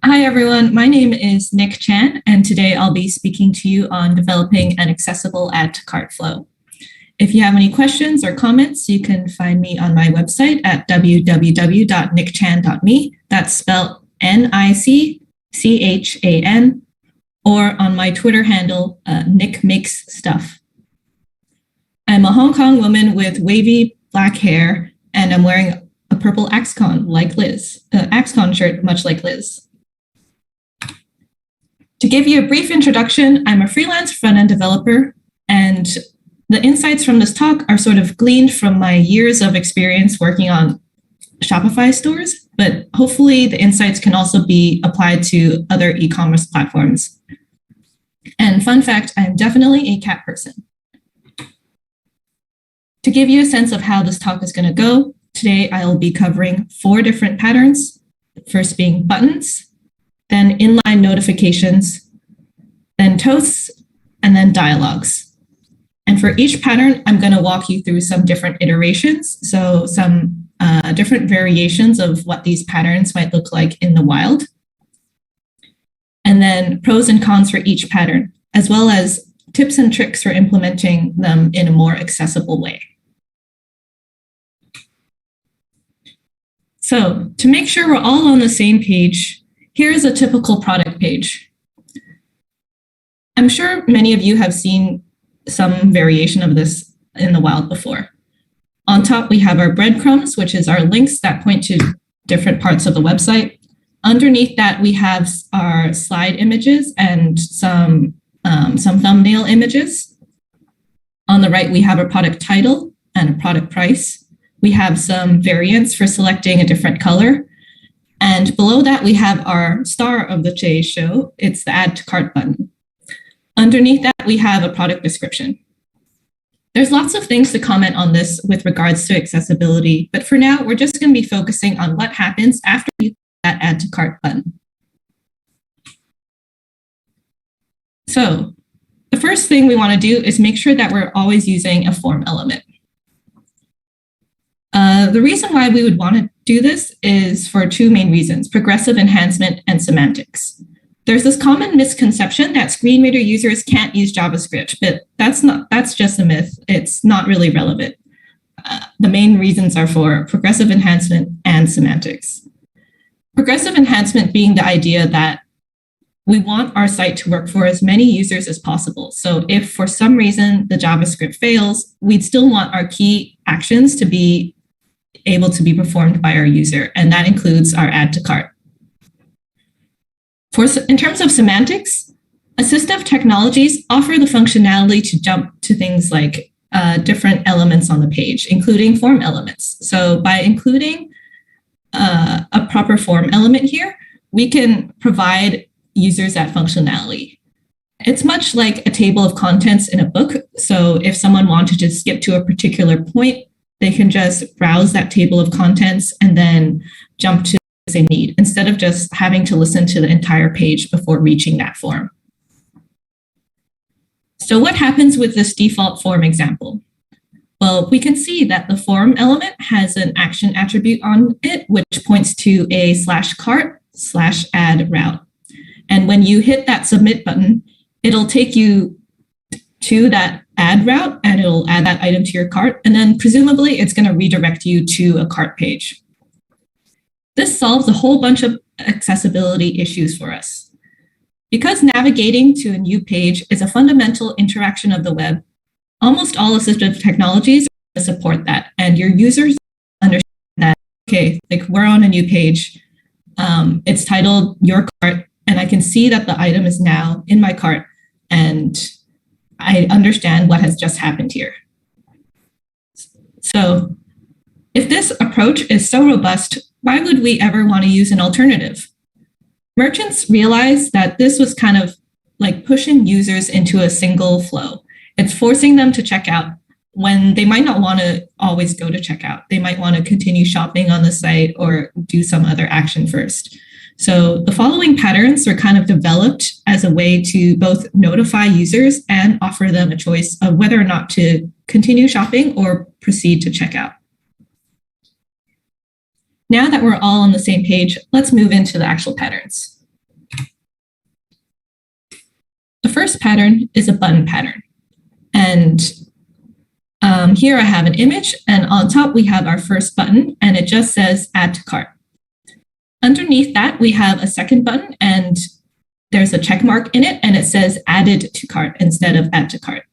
Hi, everyone. My name is Nic Chan, and today I'll be speaking to you on developing an accessible add to cart flow. If you have any questions or comments, you can find me on my website at www.nicchan.me. That's spelled Nicchan, or on my Twitter handle, Nic Makes Stuff. I'm a Hong Kong woman with wavy black hair, and I'm wearing a purple Axcon like Liz, Axcon shirt, much like Liz. To give you a brief introduction, I'm a freelance front-end developer, and the insights from this talk are sort of gleaned from my years of experience working on Shopify stores, but hopefully the insights can also be applied to other e-commerce platforms. And fun fact, I'm definitely a cat person. To give you a sense of how this talk is going to go, today I'll be covering 4 different patterns, first being buttons, then inline notifications, then toasts, and then dialogues. And for each pattern, I'm going to walk you through some different iterations, so some different variations of what these patterns might look like in the wild, and then pros and cons for each pattern, as well as tips and tricks for implementing them in a more accessible way. So to make sure we're all on the same page, here's a typical product page. I'm sure many of you have seen some variation of this in the wild before. On top, we have our breadcrumbs, which is our links that point to different parts of the website. Underneath that, we have our slide images and some thumbnail images. On the right, we have a product title and a product price. We have some variants for selecting a different color. And below that, we have our star of the today's show. It's the add to cart button. Underneath that, we have a product description. There's lots of things to comment on this with regards to accessibility, but for now, we're just going to be focusing on what happens after you click that add to cart button. So the first thing we want to do is make sure that we're always using a form element. The reason why we would want to do this is for 2 main reasons: progressive enhancement and semantics. There's this common misconception that screen reader users can't use JavaScript, but that's just a myth. It's not really relevant. The main reasons are for progressive enhancement and semantics. Progressive enhancement being the idea that we want our site to work for as many users as possible. So if for some reason the JavaScript fails, we'd still want our key actions to be able to be performed by our user, and that includes our add to cart. In terms of semantics, assistive technologies offer the functionality to jump to things like different elements on the page, including form elements. So by including a proper form element here, we can provide users that functionality. It's much like a table of contents in a book. So if someone wanted to skip to a particular point, they can just browse that table of contents and then jump to what they need, instead of just having to listen to the entire page before reaching that form. So what happens with this default form example? Well, we can see that the form element has an action attribute on it, which points to a /cart/add route. And when you hit that submit button, it'll take you to that add route and it'll add that item to your cart. And then presumably it's going to redirect you to a cart page. This solves a whole bunch of accessibility issues for us. Because navigating to a new page is a fundamental interaction of the web, almost all assistive technologies support that. And your users understand that, okay, like we're on a new page. It's titled Your Cart, and I can see that the item is now in my cart, and I understand what has just happened here. So if this approach is so robust, why would we ever want to use an alternative? Merchants realized that this was kind of like pushing users into a single flow. It's forcing them to check out when they might not want to always go to checkout. They might want to continue shopping on the site or do some other action first. So the following patterns were kind of developed as a way to both notify users and offer them a choice of whether or not to continue shopping or proceed to checkout. Now that we're all on the same page, let's move into the actual patterns. The first pattern is a button pattern. And here I have an image, and on top we have our first button, and it just says add to cart. Underneath that, we have a second button, and there's a check mark in it, and it says added to cart instead of add to cart.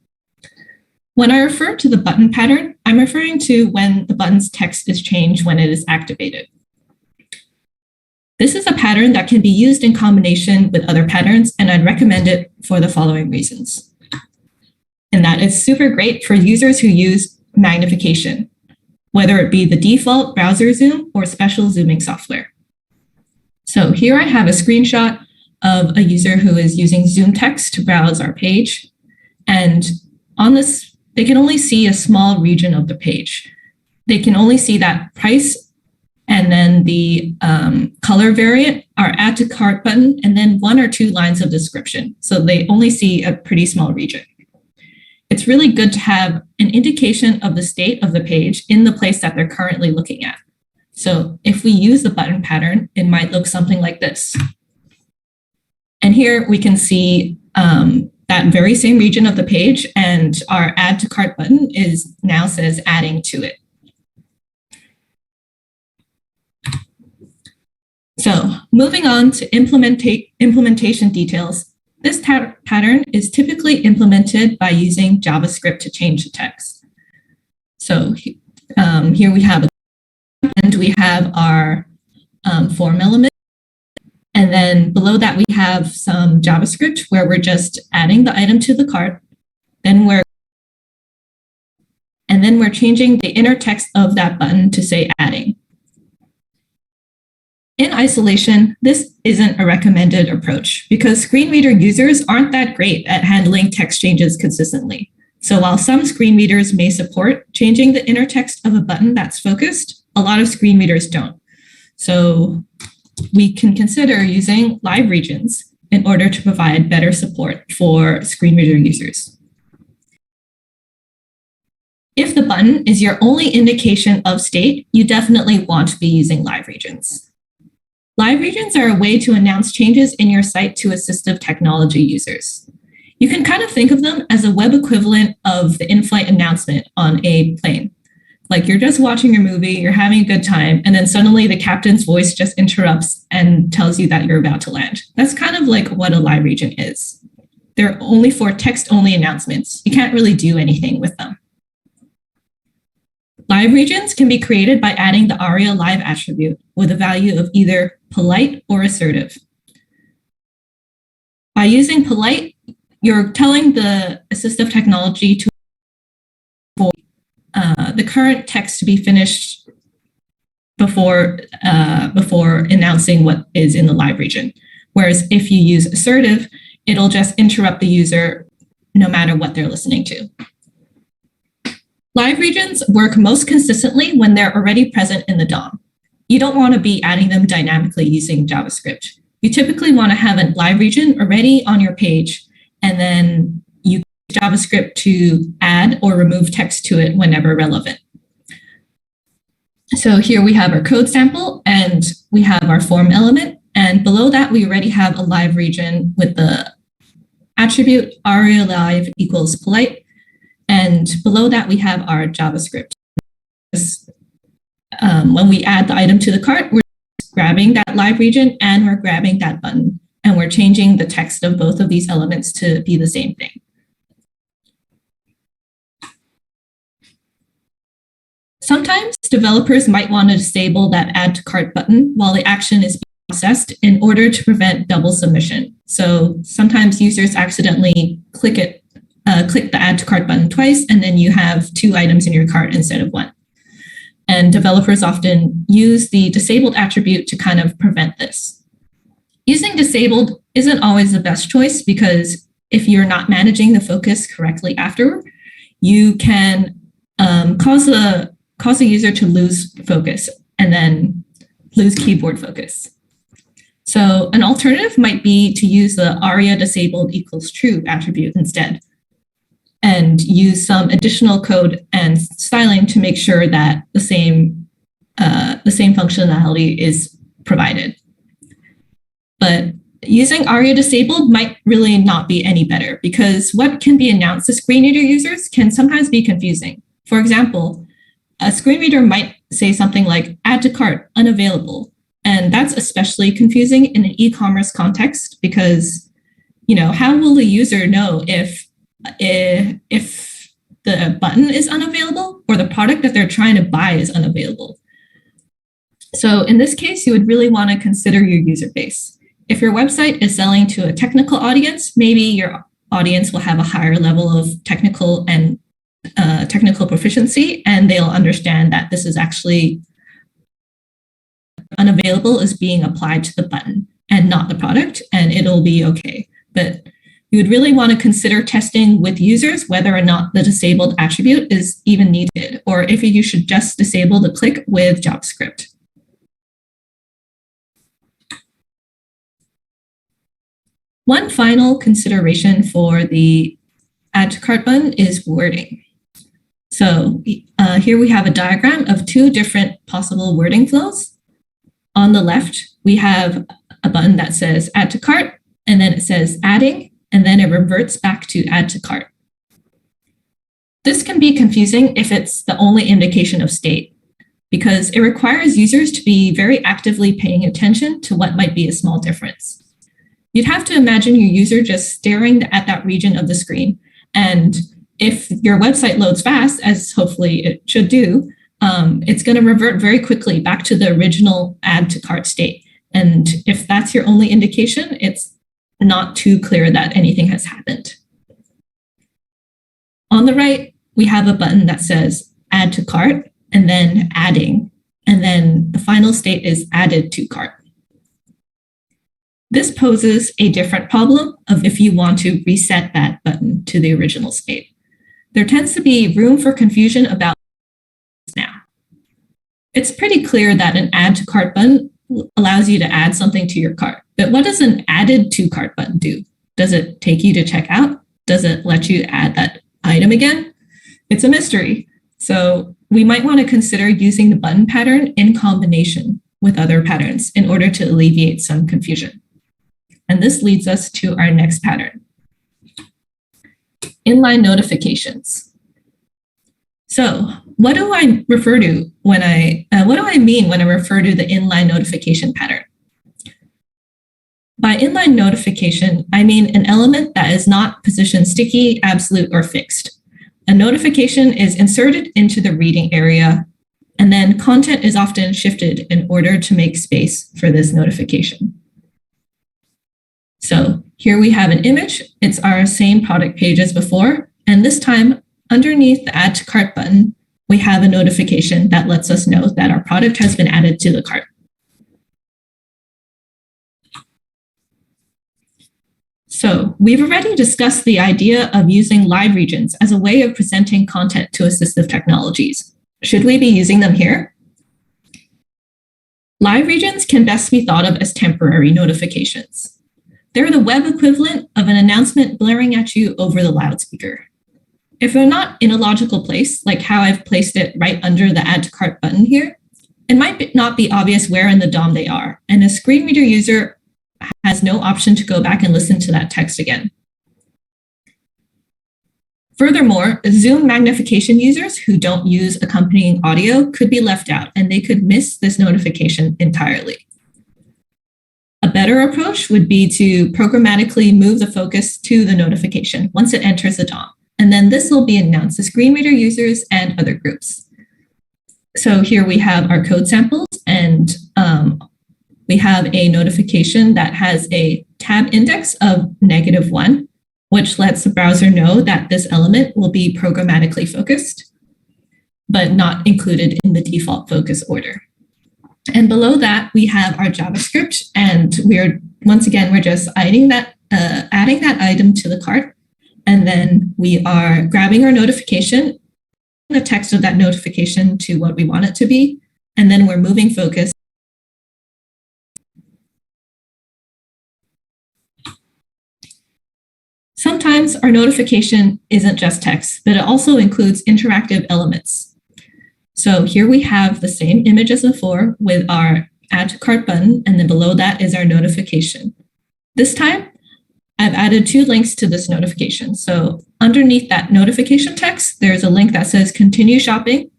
When I refer to the button pattern, I'm referring to when the button's text is changed when it is activated. This is a pattern that can be used in combination with other patterns, and I'd recommend it for the following reasons. And that it's super great for users who use magnification, whether it be the default browser zoom or special zooming software. So here I have a screenshot of a user who is using zoom text to browse our page. And on this, they can only see a small region of the page. They can only see that price and then the color variant, our add to cart button, and then 1 or 2 lines of description. So they only see a pretty small region. It's really good to have an indication of the state of the page in the place that they're currently looking at. So if we use the button pattern, it might look something like this. And here we can see that very same region of the page, and our add to cart button now says adding to it. So moving on to implementation details, this pattern is typically implemented by using JavaScript to change the text. So here we have we have our form element. And then below that, we have some JavaScript where we're just adding the item to the cart. Then we're changing the inner text of that button to say adding. In isolation, this isn't a recommended approach because screen reader users aren't that great at handling text changes consistently. So while some screen readers may support changing the inner text of a button that's focused, a lot of screen readers don't. So we can consider using live regions in order to provide better support for screen reader users. If the button is your only indication of state, you definitely want to be using live regions. Live regions are a way to announce changes in your site to assistive technology users. You can kind of think of them as a web equivalent of the in-flight announcement on a plane. Like you're just watching your movie, you're having a good time, and then suddenly the captain's voice just interrupts and tells you that you're about to land. That's kind of like what a live region is. They're only for text-only announcements. You can't really do anything with them. Live regions can be created by adding the ARIA live attribute with a value of either polite or assertive. By using polite, you're telling the assistive technology to the current text to be finished before announcing what is in the live region. Whereas if you use assertive, it'll just interrupt the user no matter what they're listening to. Live regions work most consistently when they're already present in the DOM. You don't want to be adding them dynamically using JavaScript. You typically want to have a live region already on your page, and then you use JavaScript to add or remove text to it whenever relevant. So here we have our code sample, and we have our form element, and below that we already have a live region with the attribute ARIA live equals polite. And below that, we have our JavaScript. When we add the item to the cart, we're grabbing that live region and we're grabbing that button. And we're changing the text of both of these elements to be the same thing. Sometimes developers might want to disable that add to cart button while the action is being processed in order to prevent double submission. So sometimes users accidentally click the add to cart button twice, and then you have 2 items in your cart instead of 1. And developers often use the disabled attribute to kind of prevent this. Using disabled isn't always the best choice because if you're not managing the focus correctly after, you can cause a user to lose focus and then lose keyboard focus. So an alternative might be to use the ARIA disabled equals true attribute instead, and use some additional code and styling to make sure that the same functionality is provided. But Using ARIA disabled might really not be any better because what can be announced to screen reader users can sometimes be confusing. For example, a screen reader might say something like add to cart, unavailable. And that's especially confusing in an e-commerce context because, how will a user know if the button is unavailable or the product that they're trying to buy is unavailable? So in this case, you would really want to consider your user base. If your website is selling to a technical audience, maybe your audience will have a higher level of technical proficiency, and they'll understand that this is actually unavailable is being applied to the button and not the product, and it'll be okay. But you would really want to consider testing with users whether or not the disabled attribute is even needed, or if you should just disable the click with JavaScript. One final consideration for the add to cart button is wording. So here we have a diagram of two different possible wording flows. On the left, we have a button that says add to cart, and then it says adding, and then it reverts back to add to cart. This can be confusing if it's the only indication of state, because it requires users to be very actively paying attention to what might be a small difference. You'd have to imagine your user just staring at that region of the screen. And if your website loads fast, as hopefully it should do, it's going to revert very quickly back to the original add to cart state. And if that's your only indication, it's not too clear that anything has happened. On the right, we have a button that says add to cart and then adding, and then the final state is added to cart. This poses a different problem of if you want to reset that button to the original state. There tends to be room for confusion about now. It's pretty clear that an add to cart button allows you to add something to your cart, but what does an added to cart button do? Does it take you to checkout? Does it let you add that item again? It's a mystery. So we might want to consider using the button pattern in combination with other patterns in order to alleviate some confusion. And this leads us to our next pattern, inline notifications. So what do I refer to when what do I mean when I refer to the inline notification pattern? By inline notification, I mean an element that is not position sticky, absolute, or fixed. A notification is inserted into the reading area, and then content is often shifted in order to make space for this notification. So here we have an image. It's our same product page as before. And this time, underneath the add to cart button, we have a notification that lets us know that our product has been added to the cart. So we've already discussed the idea of using live regions as a way of presenting content to assistive technologies. Should we be using them here? Live regions can best be thought of as temporary notifications. They're the web equivalent of an announcement blaring at you over the loudspeaker. If they're not in a logical place, like how I've placed it right under the add to cart button here, it might not be obvious where in the DOM they are, and a screen reader user has no option to go back and listen to that text again. Furthermore, Zoom magnification users who don't use accompanying audio could be left out, and they could miss this notification entirely. A better approach would be to programmatically move the focus to the notification once it enters the DOM, and then this will be announced to screen reader users and other groups. So here we have our code samples, and we have a notification that has a tab index of -1, which lets the browser know that this element will be programmatically focused, but not included in the default focus order. And below that, we have our JavaScript, and we're just adding that item to the cart. And then we are grabbing our notification, the text of that notification to what we want it to be. And then we're moving focus. Sometimes our notification isn't just text, but it also includes interactive elements. So here we have the same image as before with our add to cart button, and then below that is our notification. This time, I've added 2 links to this notification. So underneath that notification text, there's a link that says continue shopping.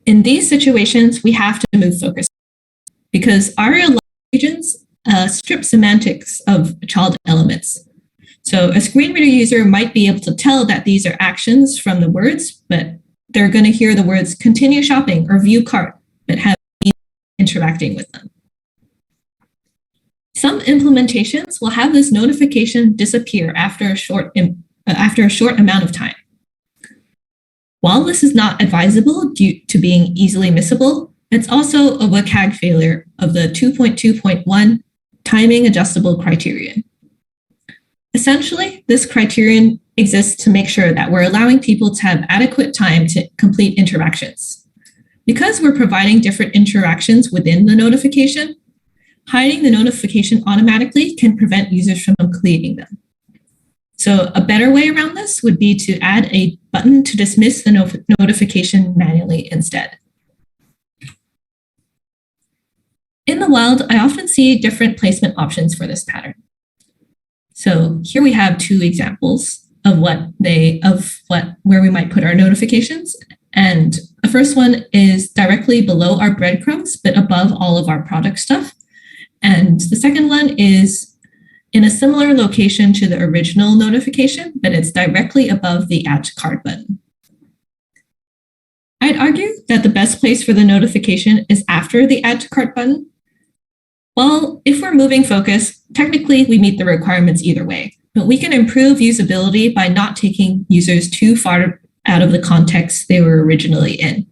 In these situations, we have to move focus because ARIA regions strip semantics of child elements. So a screen reader user might be able to tell that these are actions from the words, but they're going to hear the words continue shopping or view cart, but have interacting with them. Some implementations will have this notification disappear after a short amount of time. While this is not advisable due to being easily missable, it's also a WCAG failure of the 2.2.1 timing adjustable criterion. Essentially, this criterion exists to make sure that we're allowing people to have adequate time to complete interactions. Because we're providing different interactions within the notification, hiding the notification automatically can prevent users from completing them. So a better way around this would be to add a button to dismiss the notification manually instead. In the wild, I often see different placement options for this pattern. So here we have 2 examples of where we might put our notifications. And the first one is directly below our breadcrumbs, but above all of our product stuff. And the second one is in a similar location to the original notification, but it's directly above the Add to Cart button. I'd argue that the best place for the notification is after the Add to Cart button. Well, if we're moving focus, technically we meet the requirements either way, but we can improve usability by not taking users too far out of the context they were originally in.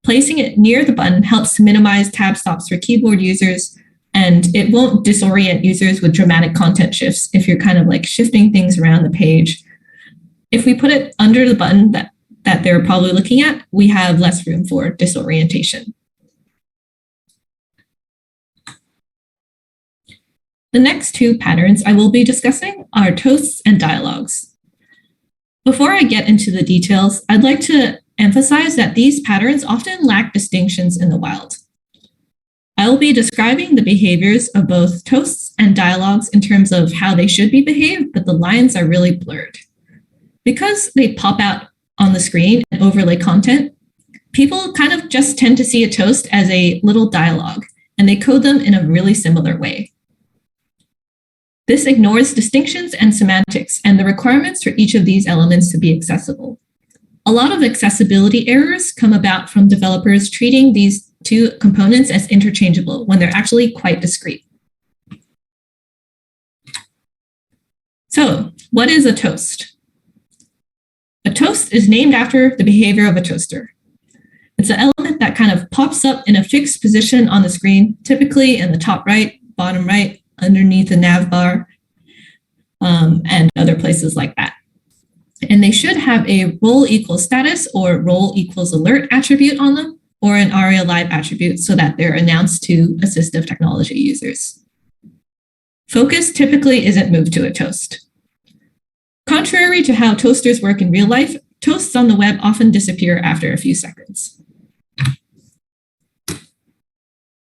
Placing it near the button helps minimize tab stops for keyboard users, and it won't disorient users with dramatic content shifts if you're kind of like shifting things around the page. If we put it under the button that they're probably looking at, we have less room for disorientation. The next 2 patterns I will be discussing are toasts and dialogues. Before I get into the details, I'd like to emphasize that these patterns often lack distinctions in the wild. I will be describing the behaviors of both toasts and dialogues in terms of how they should be behaved, but the lines are really blurred. Because they pop out on the screen and overlay content, people kind of just tend to see a toast as a little dialogue, and they code them in a really similar way. This ignores distinctions and semantics and the requirements for each of these elements to be accessible. A lot of accessibility errors come about from developers treating these 2 components as interchangeable when they're actually quite discrete. So, what is a toast? A toast is named after the behavior of a toaster. It's an element that kind of pops up in a fixed position on the screen, typically in the top right, bottom right, underneath the nav bar, and other places like that. And they should have a role equals status or role equals alert attribute on them, or an ARIA live attribute so that they're announced to assistive technology users. Focus typically isn't moved to a toast. Contrary to how toasters work in real life, toasts on the web often disappear after a few seconds.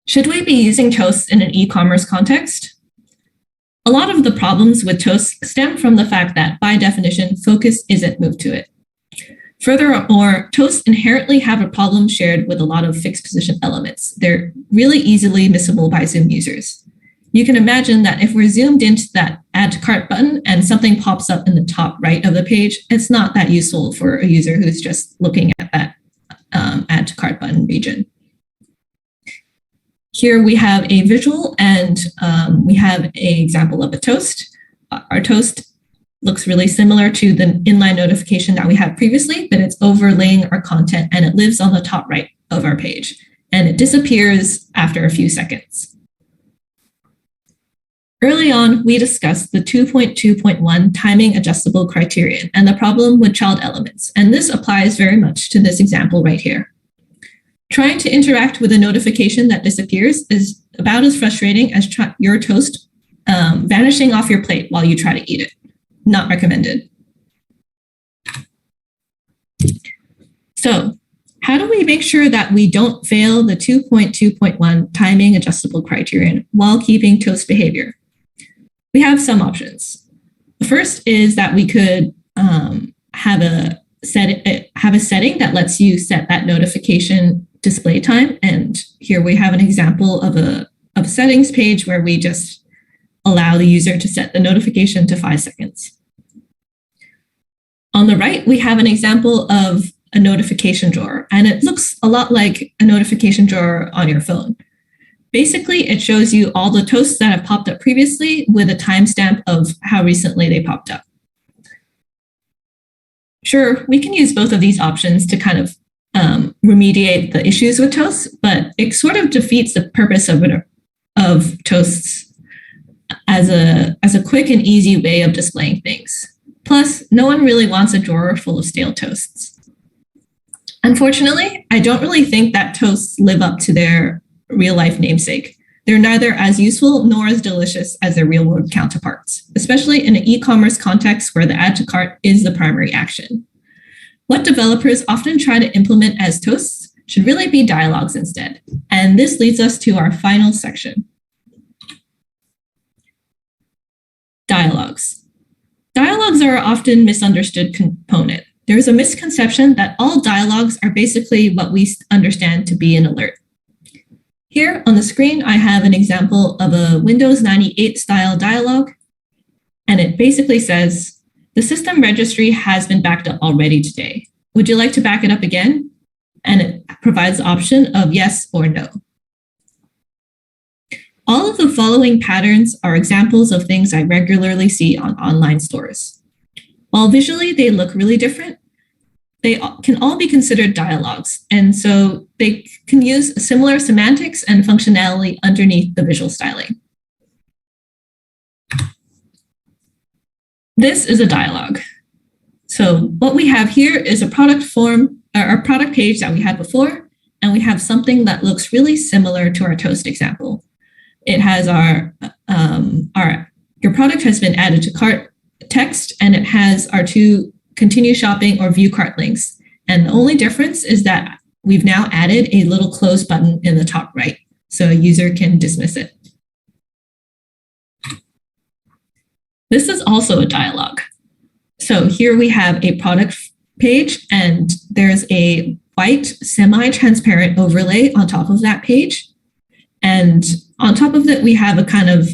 Should we be using toasts in an e-commerce context? A lot of the problems with toasts stem from the fact that, by definition, focus isn't moved to it. Furthermore, toasts inherently have a problem shared with a lot of fixed position elements. They're really easily missable by Zoom users. You can imagine that if we're zoomed into that Add to Cart button and something pops up in the top right of the page, it's not that useful for a user who's just looking at that Add to Cart button region. Here we have a visual and we have an example of a toast. Our toast looks really similar to the inline notification that we had previously, but it's overlaying our content and it lives on the top right of our page and it disappears after a few seconds. Early on, we discussed the 2.2.1 timing adjustable criterion and the problem with child elements, and this applies very much to this example right here. Trying to interact with a notification that disappears is about as frustrating as your toast vanishing off your plate while you try to eat it. Not recommended. So, How do we make sure that we don't fail the 2.2.1 timing adjustable criterion while keeping toast behavior? We have some options. The first is that we could have a setting that lets you set that notification display time. And here we have an example of a settings page where we just allow the user to set the notification to 5 seconds. On the right, we have an example of a notification drawer, and it looks a lot like a notification drawer on your phone. Basically, it shows you all the toasts that have popped up previously with a timestamp of how recently they popped up. Sure, we can use both of these options to kind of remediate the issues with toasts, but it sort of defeats the purpose of toasts as a quick and easy way of displaying things. Plus, no one really wants a drawer full of stale toasts. Unfortunately, I don't really think that toasts live up to their real-life namesake. They're neither as useful nor as delicious as their real-world counterparts, especially in an e-commerce context where the add to cart is the primary action. What developers often try to implement as toasts should really be dialogues instead. And this leads us to our final section. Dialogues. Dialogues are an often misunderstood component. There is a misconception that all dialogues are basically what we understand to be an alert. Here on the screen, I have an example of a Windows 98 style dialogue, and it basically says, the system registry has been backed up already today. Would you like to back it up again? And it provides the option of yes or no. All of the following patterns are examples of things I regularly see on online stores. While visually they look really different, they can all be considered dialogues, and so they can use similar semantics and functionality underneath the visual styling. This is a dialogue. So what we have here is a product form, or a product page that we had before, and we have something that looks really similar to our toast example. It has your product has been added to cart text, and it has our two continue shopping or view cart links. And the only difference is that we've now added a little close button in the top right, so a user can dismiss it. This is also a dialogue. So here we have a product page, and there's a white semi-transparent overlay on top of that page. And on top of it, we have a kind of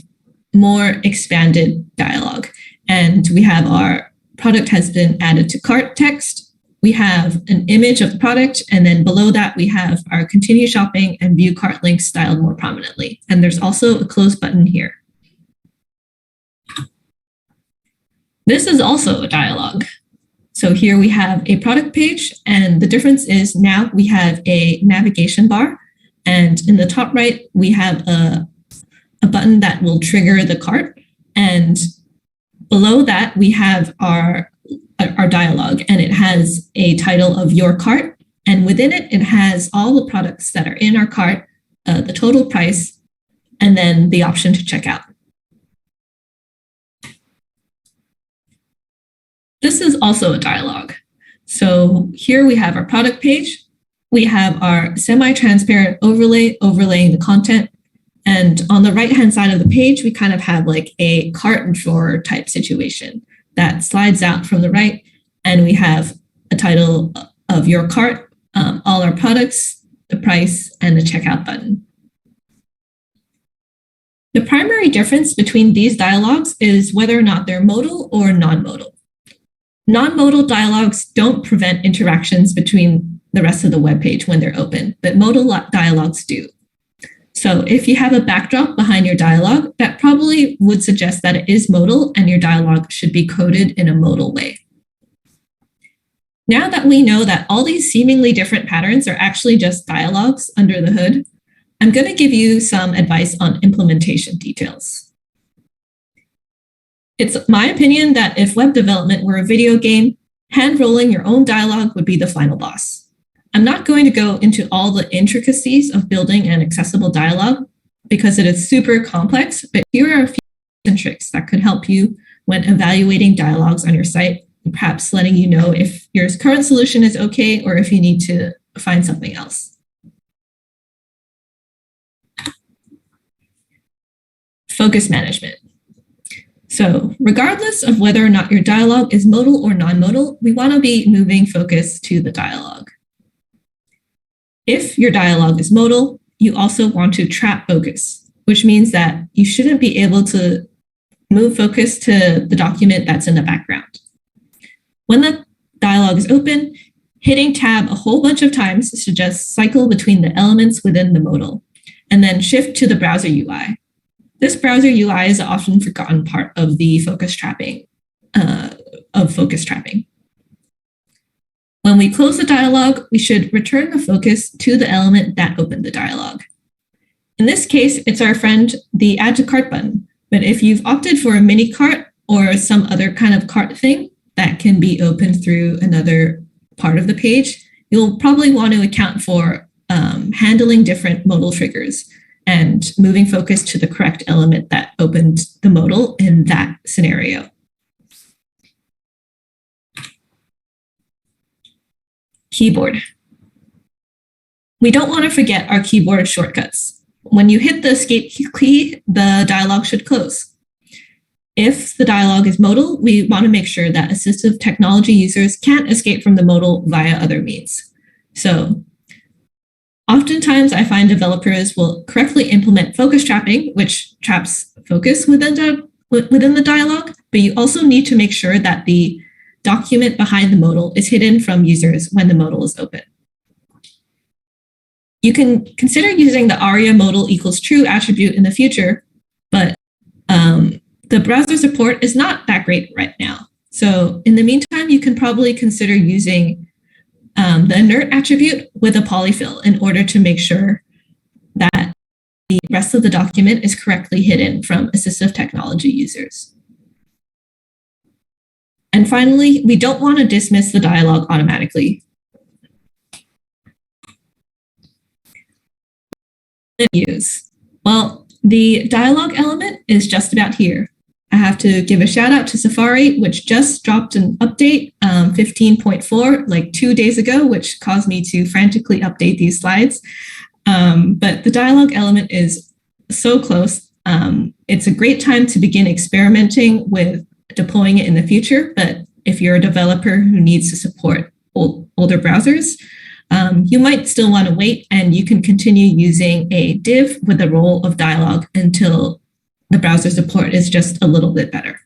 more expanded dialogue. And we have our product has been added to cart text. We have an image of the product. And then below that, we have our continue shopping and view cart links styled more prominently. And there's also a close button here. This is also a dialogue. So here we have a product page, and the difference is now we have a navigation bar. And in the top right, we have a button that will trigger the cart. And below that, we have our dialogue, and it has a title of your cart. And within it, it has all the products that are in our cart, the total price, and then the option to check out. This is also a dialogue. So here we have our product page. We have our semi-transparent overlay overlaying the content. And on the right-hand side of the page, we kind of have like a cart drawer type situation that slides out from the right. And we have a title of your cart, all our products, the price, and the checkout button. The primary difference between these dialogues is whether or not they're modal or non-modal. Non-modal dialogues don't prevent interactions between the rest of the web page when they're open, but modal dialogues do. So if you have a backdrop behind your dialogue, that probably would suggest that it is modal and your dialogue should be coded in a modal way. Now that we know that all these seemingly different patterns are actually just dialogues under the hood, I'm going to give you some advice on implementation details. It's my opinion that if web development were a video game, hand-rolling your own dialogue would be the final boss. I'm not going to go into all the intricacies of building an accessible dialogue because it is super complex, but here are a few tricks that could help you when evaluating dialogues on your site, and perhaps letting you know if your current solution is okay or if you need to find something else. Focus management. So regardless of whether or not your dialogue is modal or non-modal, we want to be moving focus to the dialogue. If your dialogue is modal, you also want to trap focus, which means that you shouldn't be able to move focus to the document that's in the background. When the dialogue is open, hitting tab a whole bunch of times to just cycle between the elements within the modal, and then shift to the browser UI. This browser UI is an often forgotten part of the focus trapping, When we close the dialog, we should return the focus to the element that opened the dialog. In this case, it's our friend, the Add to Cart button. But if you've opted for a mini cart or some other kind of cart thing that can be opened through another part of the page, you'll probably want to account for handling different modal triggers and moving focus to the correct element that opened the modal in that scenario. Keyboard. We don't want to forget our keyboard shortcuts. When you hit the escape key, the dialog should close. If the dialog is modal, we want to make sure that assistive technology users can't escape from the modal via other means. So oftentimes I find developers will correctly implement focus trapping, which traps focus within the dialog, but you also need to make sure that the document behind the modal is hidden from users when the modal is open. You can consider using the aria modal equals true attribute in the future, but the browser support is not that great right now. So in the meantime, you can probably consider using the inert attribute with a polyfill in order to make sure that the rest of the document is correctly hidden from assistive technology users. And finally, we don't want to dismiss the dialog automatically. Use. Well, the dialog element is just about here. I have to give a shout out to Safari, which just dropped an update 15.4 like 2 days ago, which caused me to frantically update these slides. But the dialog element is so close. It's a great time to begin experimenting with deploying it in the future. But if you're a developer who needs to support older browsers, you might still want to wait, and you can continue using a div with the role of dialog until the browser support is just a little bit better.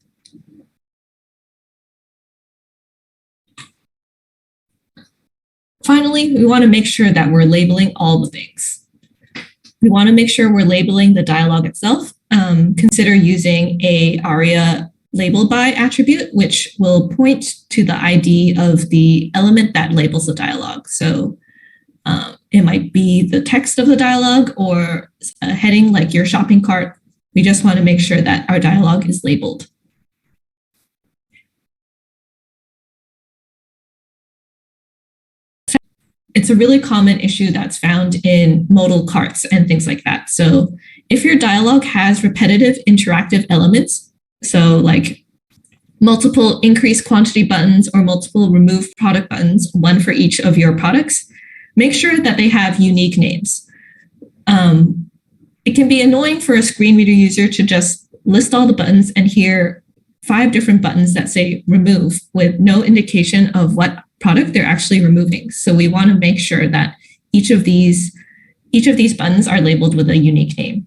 Finally, we want to make sure that we're labeling all the things. We want to make sure we're labeling the dialog itself. Consider using a aria label by attribute, which will point to the ID of the element that labels the dialog. So it might be the text of the dialog or a heading like your shopping cart. We just want to make sure that our dialog is labeled. It's a really common issue that's found in modal carts and things like that. So if your dialog has repetitive interactive elements, so like multiple increase quantity buttons or multiple remove product buttons, one for each of your products, make sure that they have unique names. It can be annoying for a screen reader user to just list all the buttons and hear 5 different buttons that say remove with no indication of what product they're actually removing. So we want to make sure that each of these buttons are labeled with a unique name.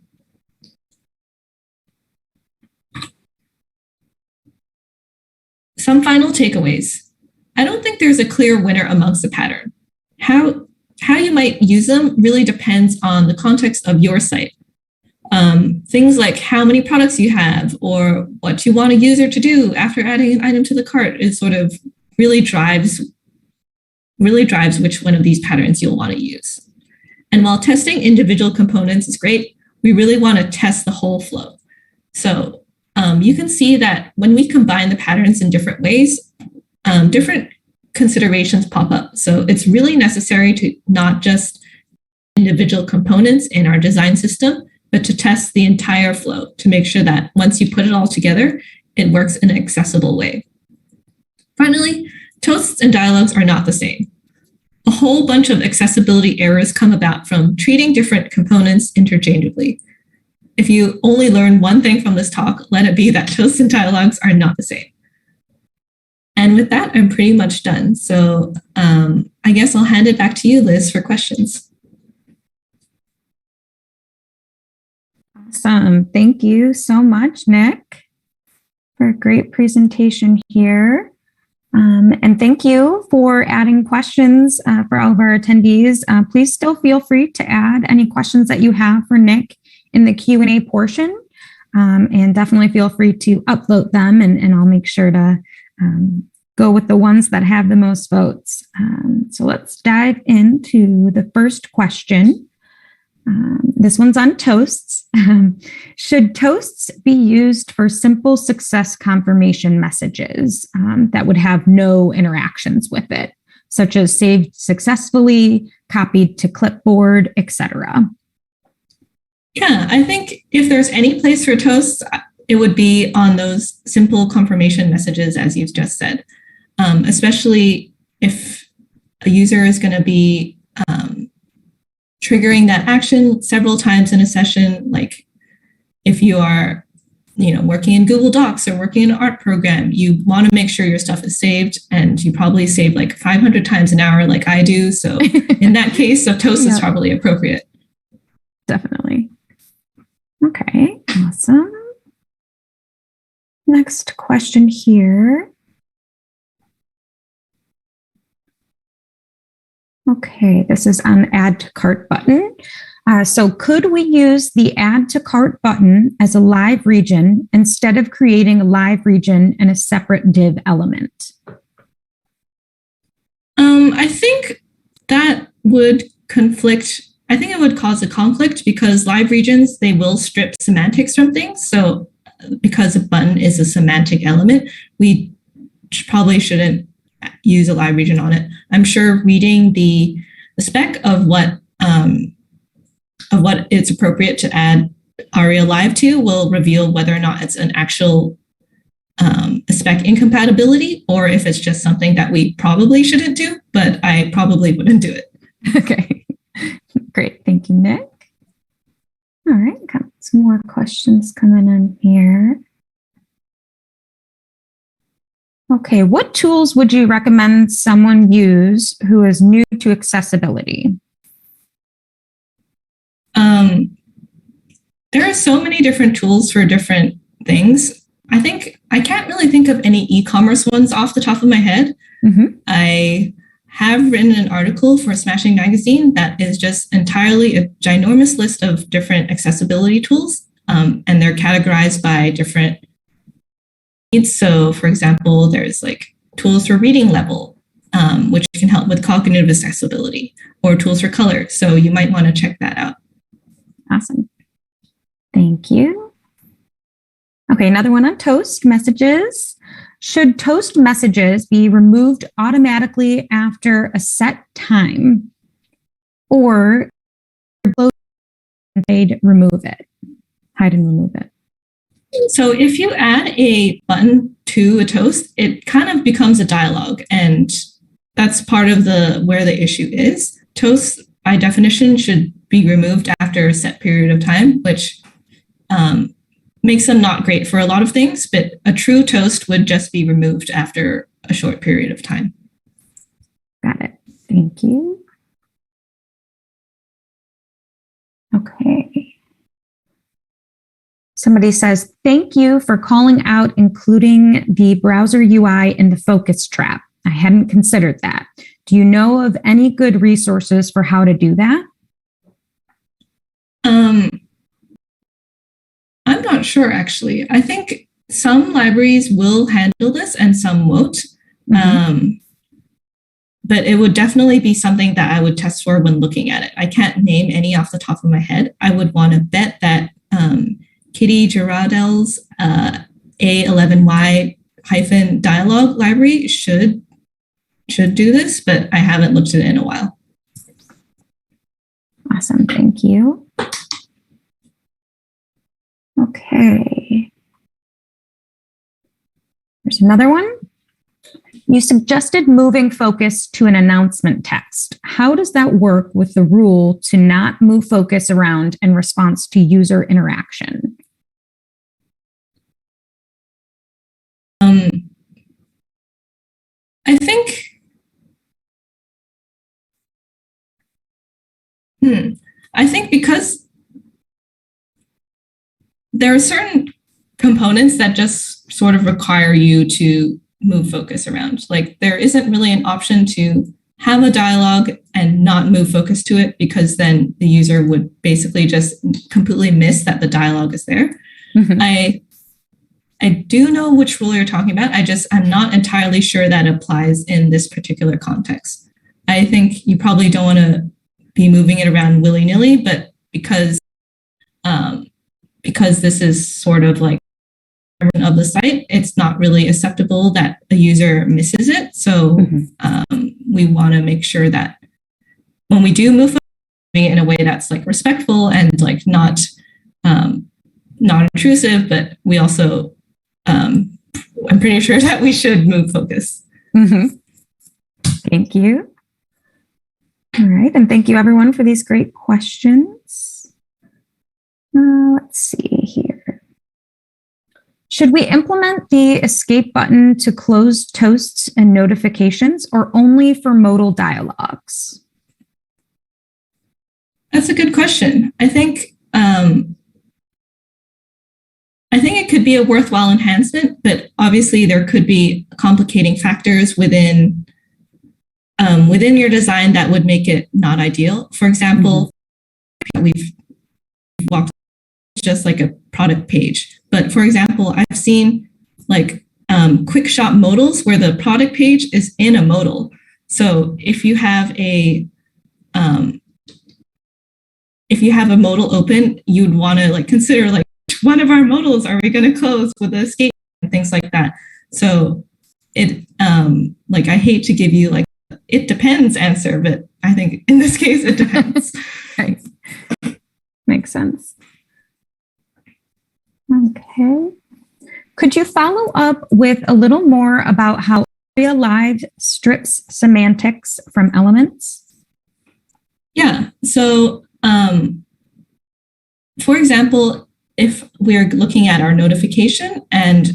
Some final takeaways. I don't think there's a clear winner amongst the pattern. How you might use them really depends on the context of your site. Things like how many products you have or what you want a user to do after adding an item to the cart is sort of really drives which one of these patterns you'll want to use. And while testing individual components is great, we really want to test the whole flow. So you can see that when we combine the patterns in different ways, different considerations pop up. So it's really necessary to not just individual components in our design system, but to test the entire flow to make sure that once you put it all together, it works in an accessible way. Finally, toasts and dialogues are not the same. a whole bunch of accessibility errors come about from treating different components interchangeably. If you only learn one thing from this talk, let it be that toasts and dialogues are not the same. And with that, I'm pretty much done. So I guess I'll hand it back to you, Liz, for questions. Awesome. Thank you so much, Nic, for a great presentation here. And thank you for adding questions for all of our attendees. Please still feel free to add any questions that you have for Nic in the Q&A portion. And definitely feel free to upvote them, and I'll make sure to go with the ones that have the most votes. So let's dive into the first question. This one's on toasts. Should toasts be used for simple success confirmation messages that would have no interactions with it, such as saved successfully, copied to clipboard, etc.? Yeah, I think if there's any place for toasts, it would be on those simple confirmation messages, as you've just said, especially if a user is going to be triggering that action several times in a session. Like if you are, working in Google Docs or working in an art program, you want to make sure your stuff is saved, and you probably save like 500 times an hour like I do. So in that case, a toast is probably appropriate. Definitely. Okay, awesome. Next question here. Okay, this is on add to cart button. So could we use the add to cart button as a live region instead of creating a live region in a separate div element? I think that would conflict. I think it would cause a conflict because live regions, they will strip semantics from things. So because a button is a semantic element, we probably shouldn't use a live region on it. I'm sure reading the spec of what it's appropriate to add ARIA live to will reveal whether or not it's an actual a spec incompatibility, or if it's just something that we probably shouldn't do, but I probably wouldn't do it. Okay, great. Thank you, Nic. All right, got some more questions coming in here. Okay, what tools would you recommend someone use who is new to accessibility? There are so many different tools for different things. I think I can't really think of any e-commerce ones off the top of my head. Mm-hmm. I have written an article for Smashing Magazine that is just entirely a ginormous list of different accessibility tools, and they're categorized by different needs. So, for example, there's like tools for reading level, which can help with cognitive accessibility, or tools for color. So you might want to check that out. Awesome. Thank you. Okay, another one on toast messages. Should toast messages be removed automatically after a set time, or they'd remove it, hide and remove it? So if you add a button to a toast, it kind of becomes a dialogue, and that's part of where the issue is. Toasts, by definition, should be removed after a set period of time, which makes them not great for a lot of things, but a true toast would just be removed after a short period of time. Got it. Thank you. Okay. Somebody says, thank you for calling out including the browser UI in the focus trap. I hadn't considered that. Do you know of any good resources for how to do that? I'm not sure, actually. I think some libraries will handle this and some won't. Mm-hmm. But it would definitely be something that I would test for when looking at it. I can't name any off the top of my head. I would want to bet that Kitty Girardel's A11Y dialogue library should do this, but I haven't looked at it in a while. Awesome, thank you. Okay. There's another one. You suggested moving focus to an announcement text. How does that work with the rule to not move focus around in response to user interaction? I think, I think because there are certain components that just sort of require you to move focus around. Like there isn't really an option to have a dialogue and not move focus to it, because then the user would basically just completely miss that the dialogue is there. Mm-hmm. I do know which rule you're talking about. I'm not entirely sure that applies in this particular context. I think you probably don't want to be moving it around willy-nilly, but because this is sort of like of the site, it's not really acceptable that a user misses it. So we want to make sure that when we do move in a way that's like respectful and like not intrusive, but we also I'm pretty sure that we should move focus. Mm-hmm. Thank you. All right, and thank you everyone for these great questions. Let's see here. Should we implement the escape button to close toasts and notifications, or only for modal dialogues? That's a good question. I think it could be a worthwhile enhancement, but obviously there could be complicating factors within your design that would make it not ideal. For example, we've walked just like a product page. But for example, I've seen like quick shop modals where the product page is in a modal. So if you have a modal open, you'd want to like consider like which one of our modals are we going to close with the escape and things like that. So it like I hate to give you like it depends answer, but I think in this case it depends. Right. Makes sense. Okay. Could you follow up with a little more about how Aria Live strips semantics from elements? Yeah. So, for example, if we're looking at our notification and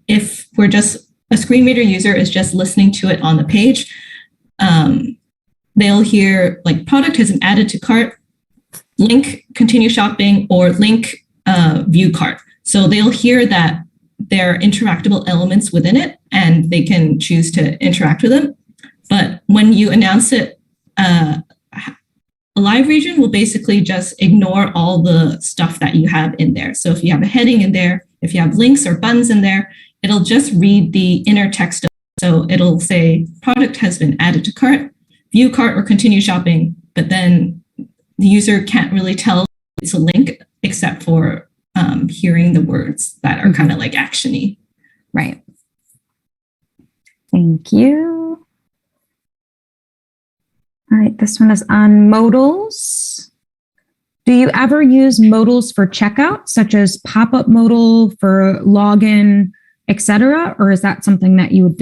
if we're just a screen reader user is just listening to it on the page, they'll hear like product has been added to cart, link continue shopping, or link view cart. So they'll hear that there are interactable elements within it and they can choose to interact with them. But when you announce it, a live region will basically just ignore all the stuff that you have in there. So if you have a heading in there, if you have links or buttons in there, it'll just read the inner text. So it'll say product has been added to cart, view cart, or continue shopping, but then the user can't really tell it's a link except for hearing the words that are kind of like action-y. Right. Thank you. All right, this one is on modals. Do you ever use modals for checkout, such as pop-up modal for login, etc., or is that something that you would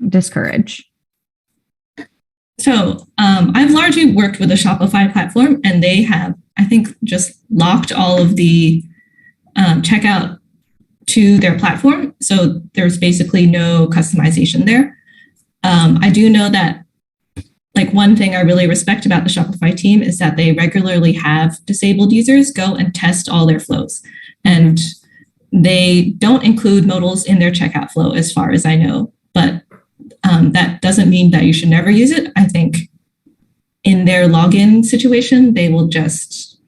discourage? So I've largely worked with a Shopify platform, and they have, I think, just locked all of the checkout to their platform. So there's basically no customization there. I do know that like one thing I really respect about the Shopify team is that they regularly have disabled users go and test all their flows. And they don't include modals in their checkout flow as far as I know, but that doesn't mean that you should never use it. I think in their login situation, they will just,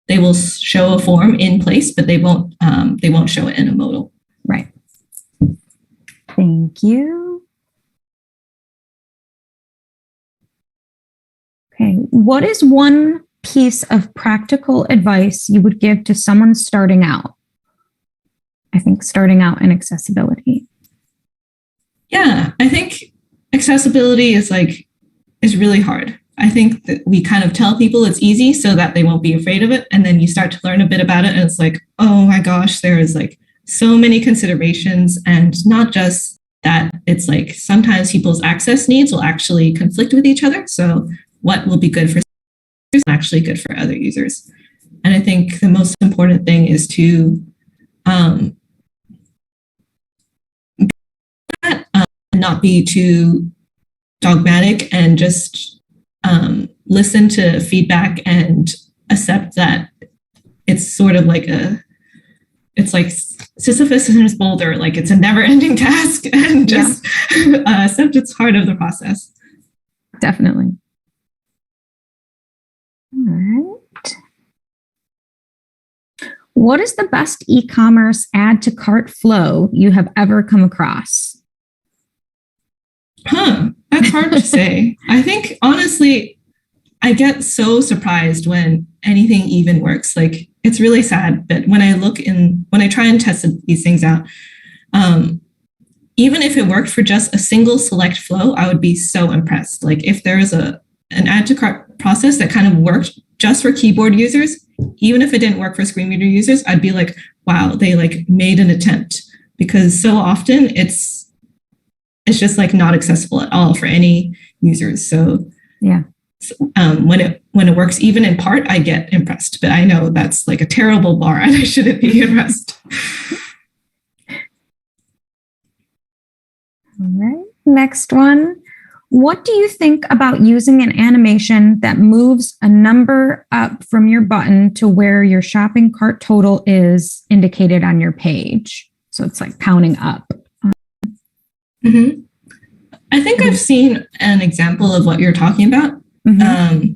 they will show a form in place, but they won't show it in a modal. Right. Thank you. Okay, what is one piece of practical advice you would give to someone starting out? I think starting out in accessibility. Yeah, I think accessibility is really hard. I think that we kind of tell people it's easy so that they won't be afraid of it. And then you start to learn a bit about it and it's like, oh my gosh, there is like so many considerations, and not just that, it's like sometimes people's access needs will actually conflict with each other. So what will be good for users is actually good for other users. And I think the most important thing is to not be too dogmatic, and just listen to feedback and accept that it's sort of like it's like Sisyphus and his boulder, like it's a never-ending task, and just accept it's part of the process. Definitely. All right. What is the best e-commerce add to cart flow you have ever come across? That's hard to say. I think, honestly, I get so surprised when anything even works. Like, it's really sad, but when I try and test these things out, even if it worked for just a single select flow, I would be so impressed. Like, if there was an add to cart process that kind of worked just for keyboard users, even if it didn't work for screen reader users, I'd be like, wow, they like made an attempt, because so often it's just like not accessible at all for any users. So yeah. When it works even in part, I get impressed, but I know that's like a terrible bar and I shouldn't be impressed. All right, next one. What do you think about using an animation that moves a number up from your button to where your shopping cart total is indicated on your page? So it's like counting up. Mm-hmm. I think I've seen an example of what you're talking about. Mm-hmm.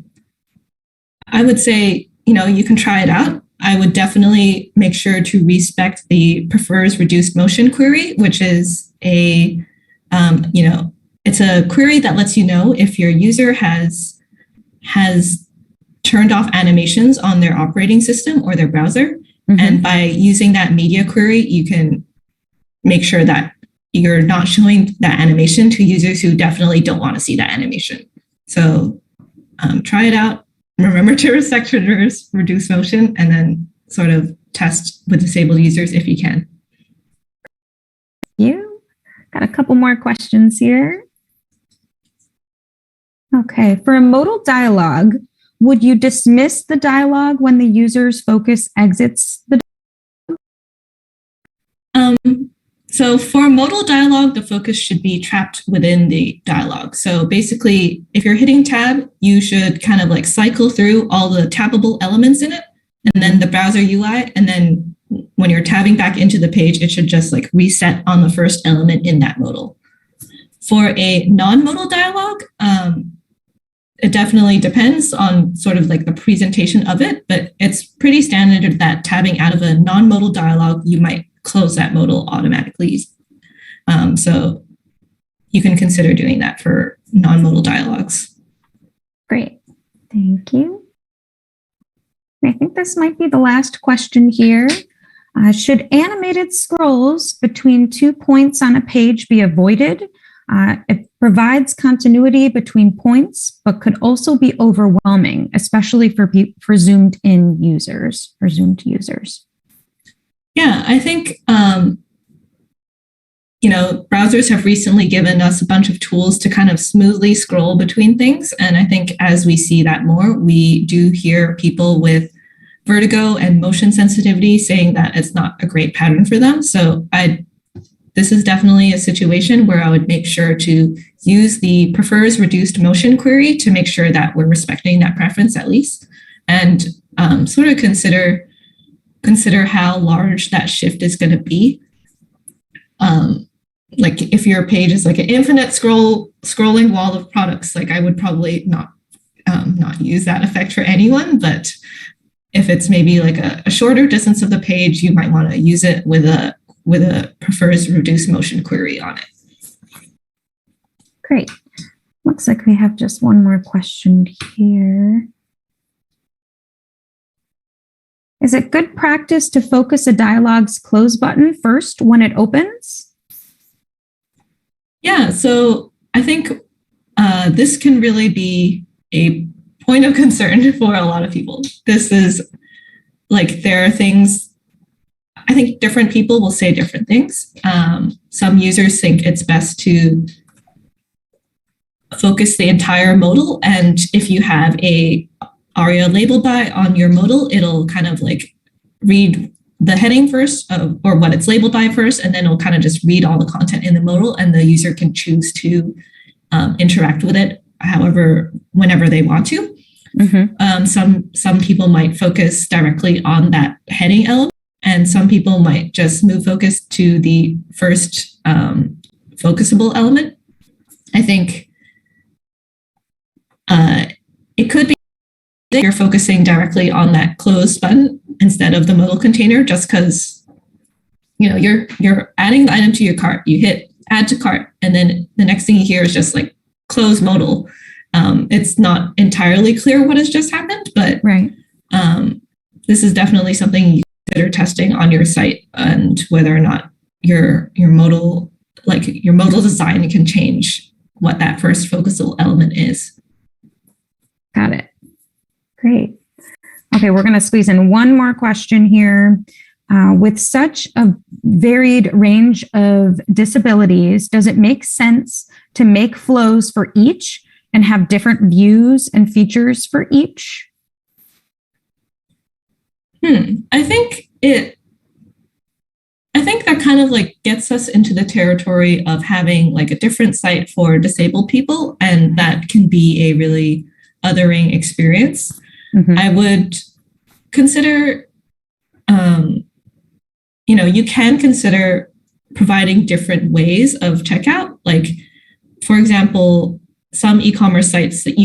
I would say, you can try it out. I would definitely make sure to respect the prefers reduced motion query, which is it's a query that lets you know if your user has turned off animations on their operating system or their browser. Mm-hmm. And by using that media query, you can make sure that you're not showing that animation to users who definitely don't want to see that animation. So try it out. Remember to respect reduce motion, and then sort of test with disabled users if you can. You got a couple more questions here. Okay, for a modal dialogue, would you dismiss the dialogue when the user's focus exits the So for modal dialogue, the focus should be trapped within the dialogue. So basically, if you're hitting tab, you should kind of like cycle through all the tabbable elements in it, and then the browser UI. And then when you're tabbing back into the page, it should just like reset on the first element in that modal. For a non-modal dialogue, it definitely depends on sort of like the presentation of it, but it's pretty standard that tabbing out of a non-modal dialogue, you might close that modal automatically. So you can consider doing that for non-modal dialogues. Great, thank you. I think this might be the last question here. Should animated scrolls between 2 points on a page be avoided? It provides continuity between points, but could also be overwhelming, especially for zoomed in users or zoomed users. Yeah, I think, browsers have recently given us a bunch of tools to kind of smoothly scroll between things. And I think as we see that more, we do hear people with vertigo and motion sensitivity saying that it's not a great pattern for them. So this is definitely a situation where I would make sure to use the prefers reduced motion query to make sure that we're respecting that preference at least, and sort of consider how large that shift is going to be. Like if your page is like an infinite scrolling wall of products, like I would probably not use that effect for anyone. But if it's maybe like a shorter distance of the page, you might want to use it with a prefers reduced motion query on it. Great. Looks like we have just one more question here. Is it good practice to focus a dialog's close button first when it opens? Yeah, so I think this can really be a point of concern for a lot of people. This is like, there are things, I think different people will say different things. Some users think it's best to focus the entire modal, and if you have a ARIA label by on your modal, it'll kind of like read the heading first, or what it's labeled by first, and then it'll kind of just read all the content in the modal, and the user can choose to interact with it however, whenever they want to. Some people might focus directly on that heading element, and some people might just move focus to the first focusable element. I think it could be that you're focusing directly on that close button instead of the modal container, just because you're adding the item to your cart. You hit add to cart, and then the next thing you hear is just like close modal. It's not entirely clear what has just happened, but this is definitely something you consider testing on your site, and whether or not your modal design can change what that first focusable element is. Got it. Great. Okay, we're going to squeeze in one more question here. With such a varied range of disabilities, does it make sense to make flows for each and have different views and features for each? I think that kind of like gets us into the territory of having like a different site for disabled people, and that can be a really othering experience. I would consider, you can consider providing different ways of checkout. Like, for example, some e-commerce sites that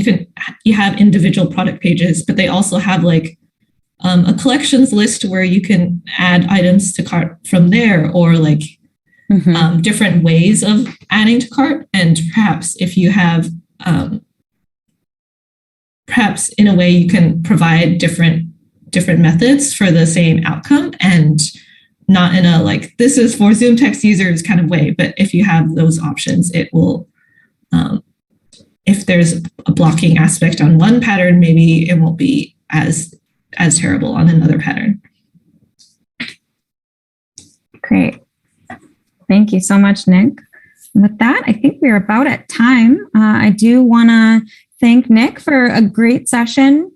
you have individual product pages, but they also have like a collections list where you can add items to cart from there, or like different ways of adding to cart. And perhaps if you have, perhaps in a way you can provide different methods for the same outcome, and not in a like, this is for Zoom text users kind of way. But if you have those options, it will, if there's a blocking aspect on one pattern, maybe it won't be as terrible on another pattern. Great. Thank you so much, Nic. And with that, I think we're about at time. I do want to thank Nic for a great session.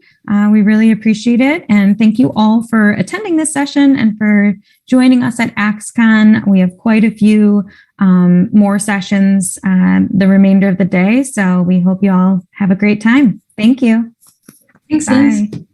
We really appreciate it. And thank you all for attending this session and for joining us at AxCon. We have quite a few more sessions the remainder of the day. So we hope you all have a great time. Thank you. Thanks, Bye. Liz.